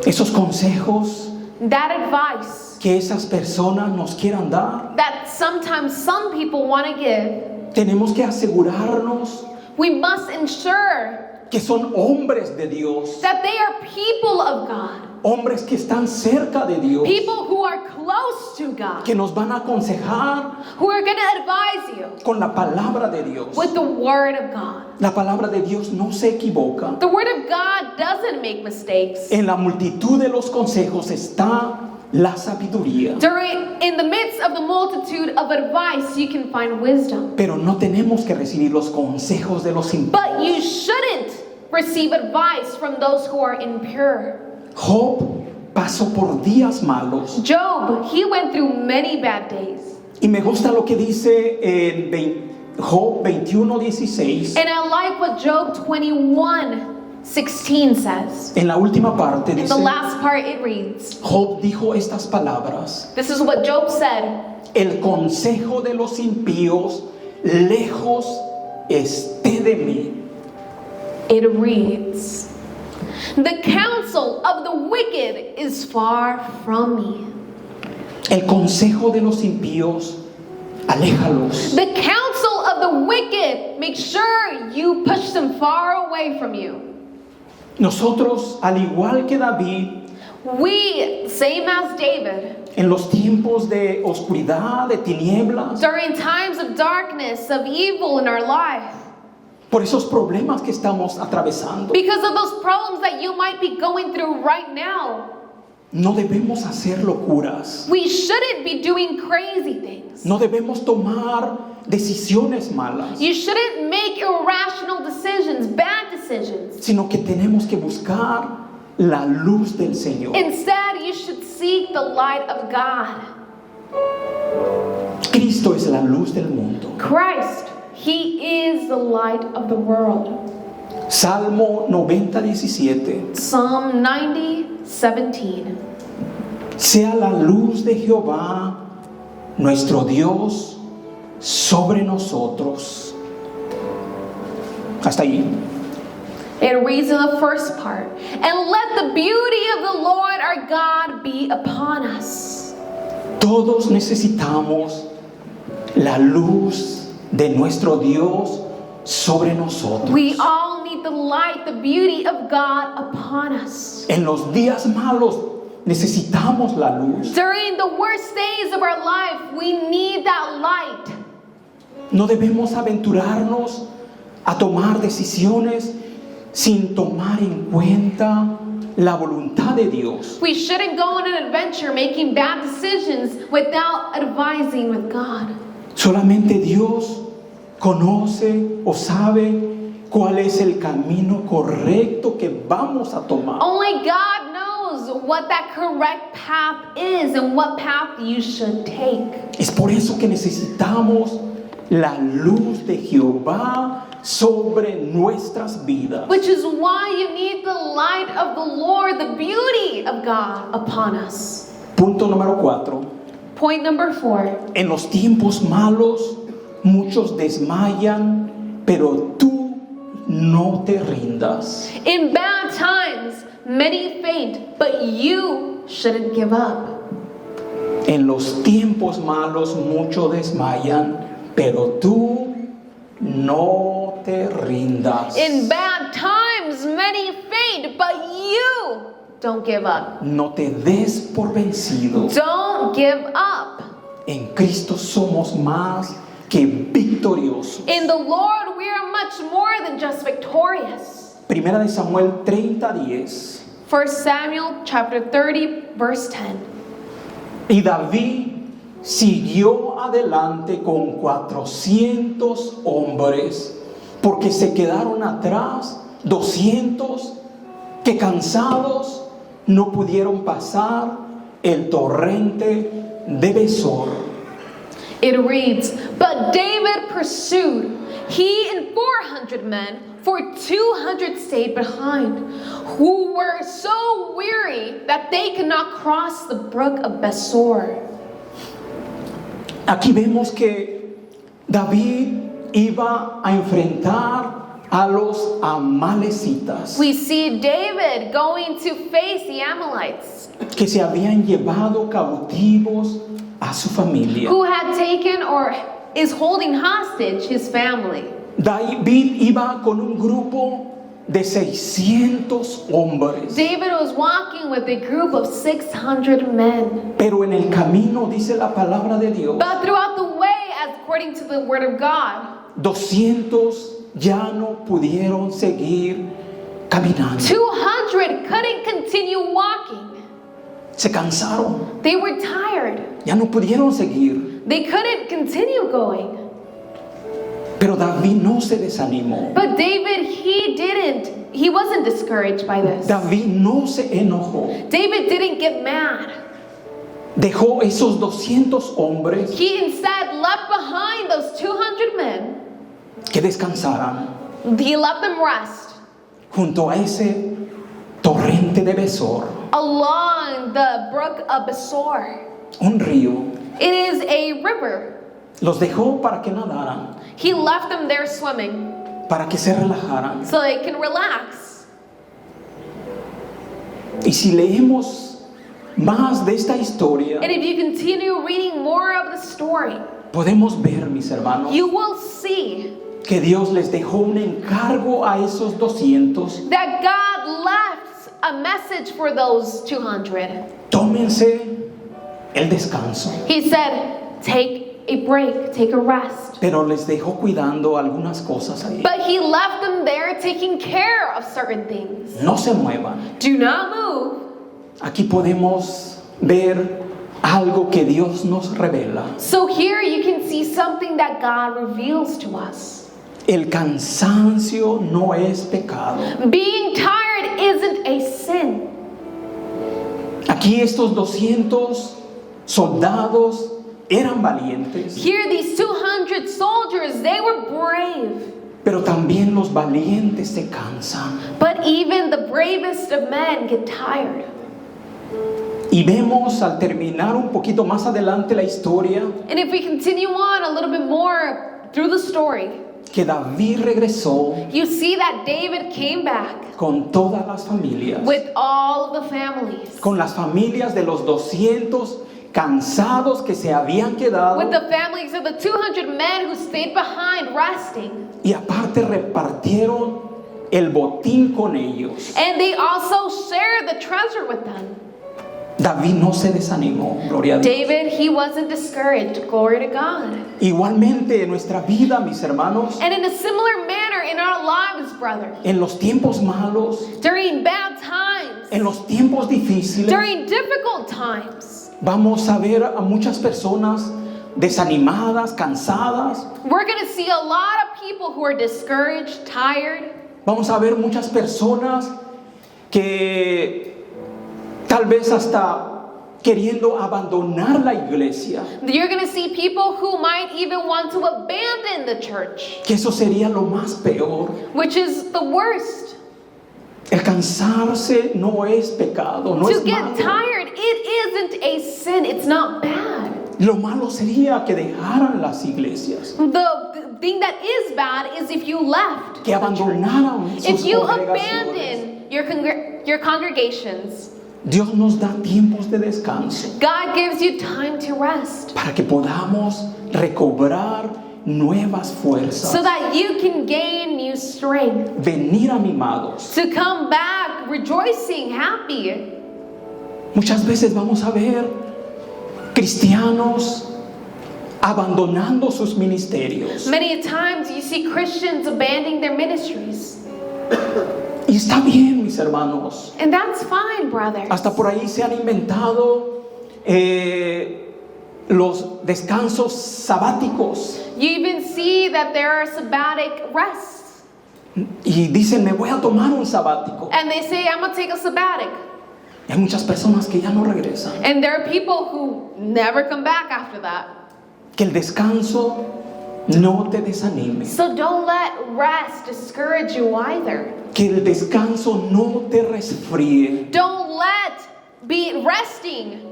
Esos consejos That advice que esas personas nos quieran dar, that sometimes some people want to give, tenemos que asegurarnos we must ensure que son hombres de Dios, that they are people of God, hombres que están cerca de Dios, people who are close to God, que nos van a aconsejar who are going to advise you con la palabra de Dios. with the Word of God. La palabra de Dios no se equivoca. The Word of God doesn't make mistakes. En la multitud de los consejos está la sabiduría, In the midst of the multitude of advice, you can find wisdom. pero no tenemos que recibir los consejos de los impíos. But you shouldn't receive advice from those who are impure. Job pasó por días malos Job, he went through many bad days. y me gusta lo que dice en Job 21:16. And I like what Job 21:16 says. En la última parte In dice, the last part it reads, Job dijo estas palabras: this is what Job said, el consejo de los impíos lejos esté de mí. it reads, the counsel of the wicked is far from me. El consejo de los impíos, aléjalos. The counsel of the wicked, make sure you push them far away from you. Nosotros, al igual que David, We, same as David, en los tiempos de oscuridad, de tinieblas, during times of darkness, of evil in our life, por esos problemas que estamos atravesando, because of those problems that you might be going through right now, no debemos hacer locuras. we shouldn't be doing crazy things. No debemos tomar decisiones malas, You shouldn't make irrational decisions, bad decisions. sino que tenemos que buscar la luz del Señor. Instead, you should seek the light of God. Cristo es la luz del mundo. Christ, He is the light of the world. Salmo 90:17. Psalm 90:17. Sea la luz de Jehová, nuestro Dios, sobre nosotros. Hasta ahí. It reads in the first part, and let the beauty of the Lord our God be upon us. Todos necesitamos la luz de nuestro Dios sobre nosotros. We all need the light, the beauty of God upon us. En los días malos necesitamos la luz. During the worst days of our life, we need that light. No debemos aventurarnos a tomar decisiones sin tomar en cuenta la voluntad de Dios. We shouldn't go on an adventure making bad decisions without advising with God. Solamente Dios conoce o sabe cuál es el camino correcto que vamos a tomar. Only God knows what that correct path is and what path you should take. Es por eso que necesitamos la luz de Jehová sobre nuestras vidas. Which is why you need the light of the Lord, the beauty of God upon us. Punto número 4. Point number 4. En los tiempos malos muchos desmayan, pero tú no te rindas. In bad times, many faint, but you shouldn't give up. En los tiempos malos muchos desmayan, pero tú no te rindas. In bad times, many faint, but you don't give up. No te des por vencido. Don't give up. En Cristo somos más que victoriosos. In the Lord, we are much more than just victorious. Primera de Samuel 30:10. 1 Samuel chapter 30, verse 10. Y David siguió adelante con 400 hombres, porque se quedaron atrás 200 que cansados no pudieron pasar el torrente de Besor. It reads, "But David pursued, he and 400 men, for 200 stayed behind, who were so weary that they could not cross the brook of Besor." Aquí vemos que David iba a enfrentar a los amalecitas We see David going to face the Amalekites, que se habían llevado cautivos a su familia. who had taken or is holding hostage his family. David iba con un grupo de 600 hombres, David was walking with a group of 600 men. pero en el camino, dice la palabra de Dios, But throughout the way, according to the word of God, 200 ya no pudieron seguir caminando. 200 couldn't continue walking. Se cansaron, They were tired. ya no pudieron seguir. They couldn't continue going. Pero David no se desanimó. But David, he wasn't discouraged by this. David no se enojó. David didn't get mad. Dejó esos 200 hombres He instead left behind those 200 men. que descansaran He let them rest junto a ese torrente de Besor, along the brook of Besor. un río. It is a river. Los dejó para que nadaran, He left them there swimming para que se relajaran. so they can relax. Y si leemos más de esta historia, And if you continue reading more of the story, podemos ver, mis hermanos, you will see que Dios les dejó un encargo a esos 200. that God left a message for those 200. Tómense el descanso. He said, take a break, take a rest. Pero les dejó cuidando algunas cosas ahí. But he left them there taking care of certain things. No se muevan. Do not move. Aquí podemos ver algo que Dios nos revela. So here you can see something that God reveals to us. El cansancio no es pecado. Being tired isn't a sin. Aquí estos 200 soldados eran valientes, Here these 200 soldiers, they were brave. pero también los valientes se cansan. But even the bravest of men get tired. Y vemos al terminar un poquito más adelante la historia And if we continue on a little bit more through the story, que David regresó you see that David came back con todas las familias, with all of the families. con las familias de los 200 cansados que se habían quedado, With the families of the 200 men who stayed behind resting. y aparte repartieron el botín con ellos. And they also shared the treasure with them. David no se desanimó, gloria a Dios. David, he wasn't discouraged. Glory to God. Igualmente en nuestra vida, mis hermanos, And in a similar manner in our lives, brother, en los tiempos malos, during bad times, en los tiempos difíciles, during difficult times, vamos a ver a muchas personas desanimadas, cansadas. we're going to see a lot of people who are discouraged, tired. Vamos a ver muchas personas que tal vez hasta queriendo abandonar la iglesia, You're going to see people who might even want to abandon the church, que eso sería lo más peor. which is the worst. El cansarse no es pecado, no To es get malo. tired, it isn't a sin. It's not bad. Lo malo sería que dejaran las iglesias, The thing that is bad is if you left. que abandonaran sus If you congregaciones. abandon your congregations, Dios nos da tiempos de descanso God gives you time to rest para que podamos recobrar nuevas fuerzas, so that you can gain new strength venir animados. to come back rejoicing, happy. Muchas veces vamos a ver cristianos abandonando sus ministerios. Many times you see Christians abandoning their ministries. Y está bien, mis hermanos. And that's fine, brothers. Hasta por ahí se han inventado los descansos sabáticos. You even see that there are sabbatic rests. Y dicen, me voy a tomar un sabático. And they say, I'm going to take a sabbatic. Hay muchas personas que ya no regresan. And there are people who never come back after that. Que el descanso no te desanime. So don't let rest discourage you either. Que el descanso no te resfríe. Don't let resting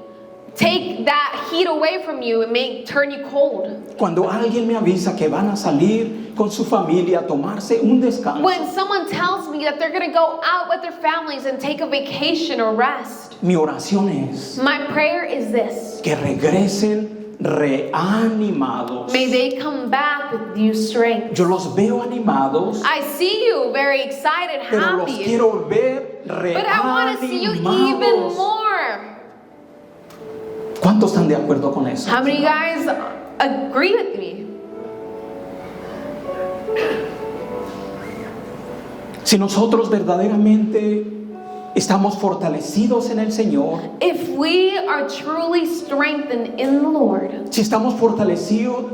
take that heat away from you and turn you cold. Cuando alguien me avisa que van a salir con su familia a tomarse un descanso, When someone tells me that they're going to go out with their families and take a vacation or rest, mi oración es my prayer is this. que regresen reanimados. May they come back with new strength. Yo los veo animados, I see you very excited, pero los happy. quiero ver But I want to see you even reanimados. more. ¿Cuántos están de acuerdo con eso? How many guys agree with me? Si nosotros verdaderamente estamos fortalecidos en el Señor, If we are truly strengthened in the Lord, si estamos fortalecidos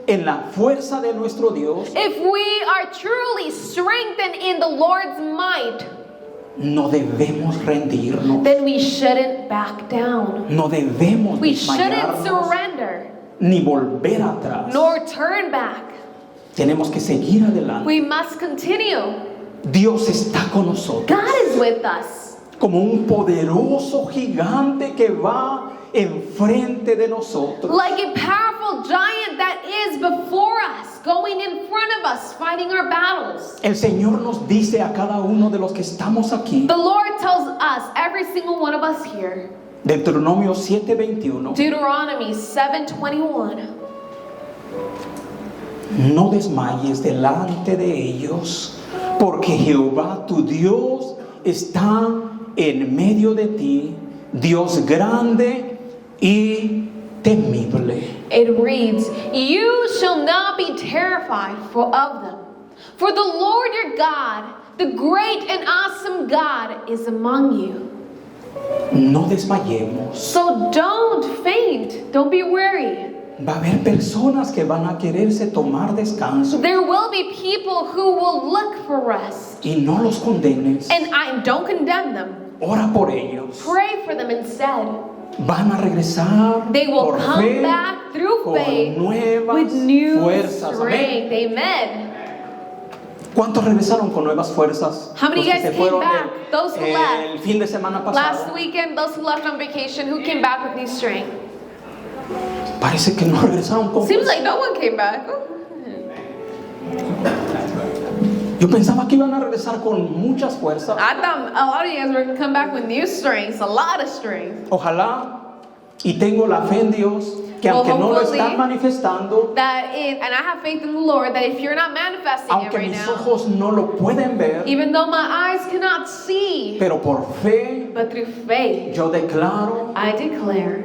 en la fuerza de nuestro Dios, if we are truly strengthened in the Lord's might, no debemos rendirnos, then we shouldn't back down. no debemos We shouldn't desmayarnos surrender ni volver atrás. nor turn back. Tenemos que seguir adelante. We must continue. Dios está con nosotros God is with us. como un poderoso gigante que va enfrente de nosotros. Like a powerful giant that is before us, going in front of us, fighting our battles. El Señor nos dice a cada uno de los que estamos aquí, The Lord tells us, every single one of us here, Deuteronomio 7:21, Deuteronomy 7:21, no desmayes delante de ellos, porque Jehová tu Dios está en medio de ti, Dios grande y temible. it reads, you shall not be terrified of them. For the Lord your God, the great and awesome God, is among you. No desmayemos. So don't faint, don't be weary. Va a haber personas que van a quererse tomar descanso There will be people who will look for rest. y no los condenes. And I don't condemn them. Ora por ellos. Pray for them instead. Van a regresar They will por come fe back through con faith nuevas with new fuerzas. Amén. strength. Amen. ¿Cuántos regresaron con nuevas fuerzas? How many Los que guys se came fueron back? Those who left. el fin de semana pasado. Last weekend, those who left on vacation, who came back with new strength? Parece que no regresaron con Seems fuerza. like no one came back. Yo pensaba que iban a regresar con muchas fuerzas. I thought a lot of you guys were going to come back with new strength, a lot of strength. Ojalá, y tengo la fe en Dios, que Well, aunque no lo hopefully, están manifestando, And I have faith in the Lord that if you're not manifesting it aunque right mis now, ojos no lo pueden ver, even though my eyes cannot see, pero por fe but through faith, yo declaro I declare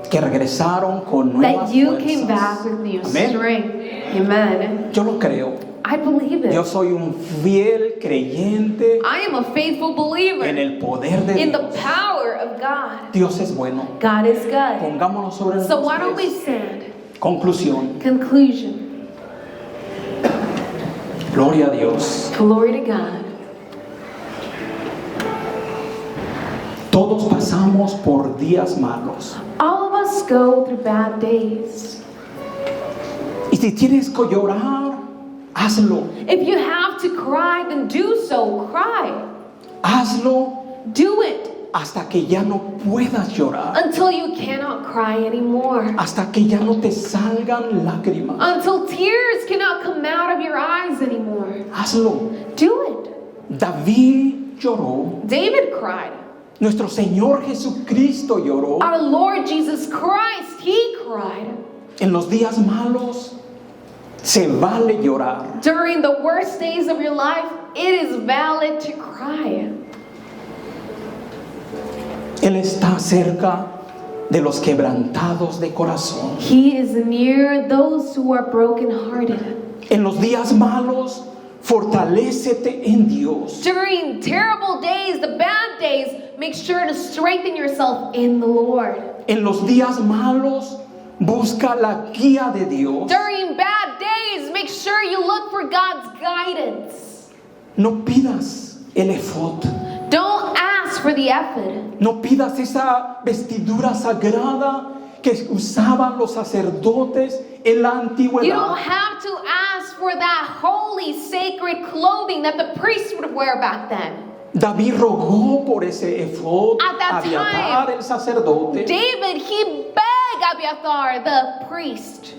que regresaron con nuevas that you fuerzas. came back with new Amén. strength. Amen. Yo lo creo. I believe Yo it. soy un fiel creyente I am a faithful en believer el poder de in the Dios. power of God. Dios es bueno. God is good. Pongámonos sobre So nuestros why don't we pies. stand? Conclusión. Conclusion. Gloria a Dios. Glory to God. Todos pasamos por días malos. All of us go through bad days. Y si tienes que llorar, hazlo. If you have to cry, then do so. Cry. Hazlo Do it hasta que ya no puedas llorar. until you cannot cry anymore. Hasta que ya no te salgan lágrimas. Until tears cannot come out of your eyes anymore. Hazlo. Do it. David lloró. David cried. Nuestro Señor Jesucristo lloró. Our Lord Jesus Christ, He cried. En los días malos se vale llorar. During the worst days of your life, it is valid to cry. Él está cerca de los quebrantados de corazón. He is near those who are brokenhearted. En los días malos fortalécete en Dios. During terrible days, the bad days, make sure to strengthen yourself in the Lord. En los días malos, busca la guía de Dios. During bad days, make sure you look for God's guidance. No pidas el efod. Don't ask for the ephod. No pidas esa vestidura sagrada que usaban los sacerdotes en la You don't antigüedad. have to ask for that holy, sacred clothing that the priests would wear back then. David rogó por ese efod, At that Abiatar el sacerdote. David, he begged Abiathar, the priest,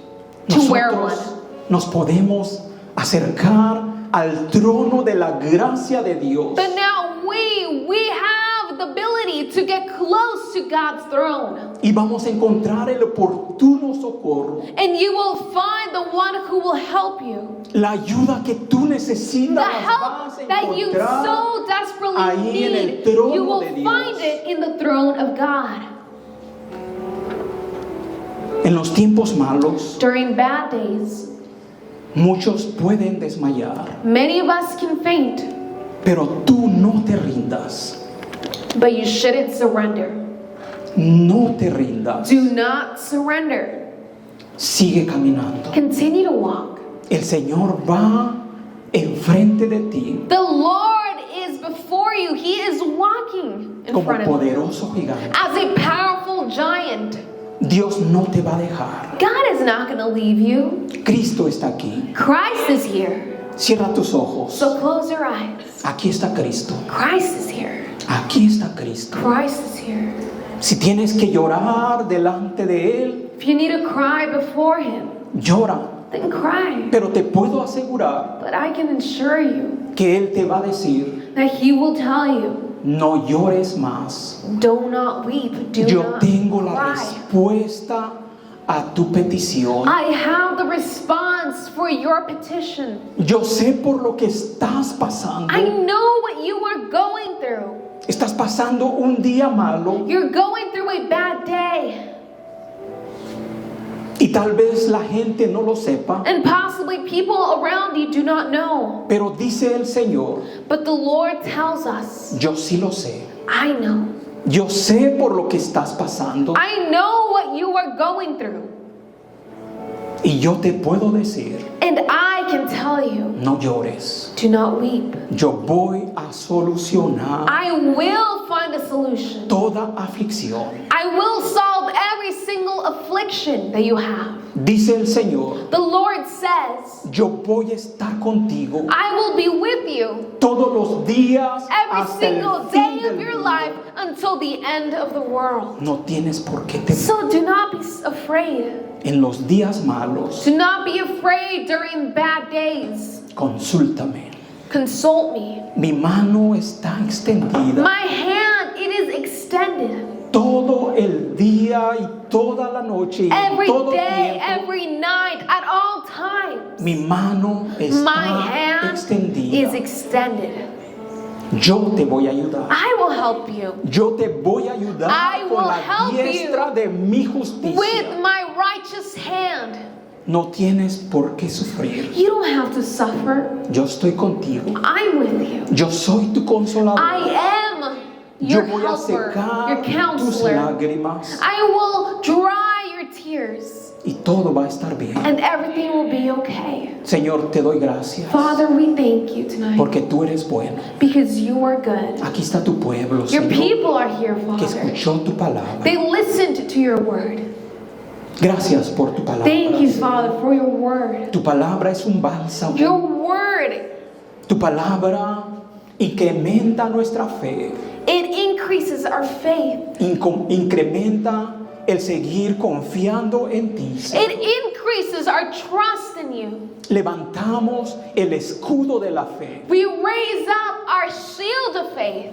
to wear one. Nosotros nos podemos acercar al trono de la gracia de Dios. But now we have the ability to get close to God's throne. Y vamos a encontrar el oportuno socorro, And you will find the one who will help you. la ayuda que tú necesitas, The vas a help that you encontrar so desperately ahí en el need, trono you will de Dios. find it in the throne of God. En los tiempos malos, During bad days, muchos pueden desmayar, many of us can faint, pero tú no te rindas. but you shouldn't surrender. No te rindas. Do not surrender. Sigue caminando. Continue to walk. El Señor va enfrente de ti The Lord is before you. He is walking in como front of you poderoso gigante. as a powerful giant. Dios no te va a dejar. God is not going to leave you. Cristo está aquí. Christ is here. Cierra tus ojos. So close your eyes. Aquí está Cristo. Christ is here. Aquí está Cristo. Christ is here. Si tienes que llorar delante de Él, If you need to cry before Him, llora. then cry. Pero te puedo asegurar But I can assure you que Él te va a decir, that He will tell you, no llores más. do not weep, do Yo not tengo la cry. respuesta a tu petición. I have the response for your petition. Yo sé por lo que estás pasando. I know what you are going through. Estás pasando un día malo You're going through a bad day. y tal vez la gente no lo sepa, And possibly people around you do not know. pero dice el Señor, But the Lord tells us, yo sí lo sé. I know. Yo sé por lo que estás pasando I know what you are going through. y yo te puedo decir, And I can tell you, no llores. do not weep. Yo voy a solucionar I will find a solution. toda aflicción. I will solve every single affliction that you have. Dice el Señor, The Lord says, yo voy a estar contigo I will be with you todos los días every hasta el single fin day del of your mundo. life until the end of the world. No tienes por qué temer. So do not be afraid. En los días malos, Do not be afraid during bad days. consúltame. Consult me. Mi mano está extendida My hand, it is extended. todo el día y toda la noche y en Every todo day, tiempo. every night, at all times. Mi mano My está hand extendida. is extended. Yo te voy a ayudar. I will help you Yo te voy a ayudar I con will la help diestra de mi with justicia. my righteous hand. No tienes por qué sufrir. You don't have to suffer. Yo estoy contigo. I'm with you. Yo soy tu consolador. I am Yo your voy a helper, your secar tus counselor. lágrimas I will dry your tears, y todo va a estar bien. and everything will be okay. Señor, te doy gracias Father, we thank you tonight porque tú eres bueno. because you are good. Aquí está tu pueblo, Your Señor, people are here, que Father. escuchó tu palabra. They listened to your word. Gracias por tu palabra. Thank you, Señor. Father, for your word. Tu palabra es un bálsamo. Your word, Tu palabra incrementa nuestra fe. it increases our faith. Incrementa el seguir confiando en ti. Señor. It increases our trust in you. Levantamos el escudo de la fe We raise up our shield of faith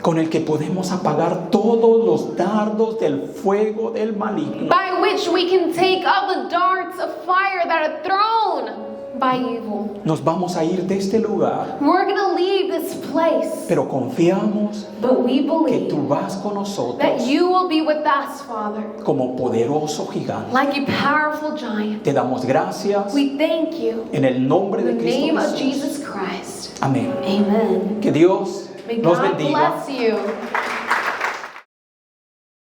con el que podemos apagar todos los dardos del fuego del maligno. by which we can take all the darts of fire that are thrown by evil. Nos vamos a ir de este lugar, We're going to leave this place, pero confiamos but we que believe tú vas con that nosotros you will be with us, Father, como poderoso gigante. like a powerful giant. Te damos gracias We thank you en el nombre in de the Cristo name of Jesús. Jesus Christ. Amén. Amen. Que Dios May nos God bendiga. bless you.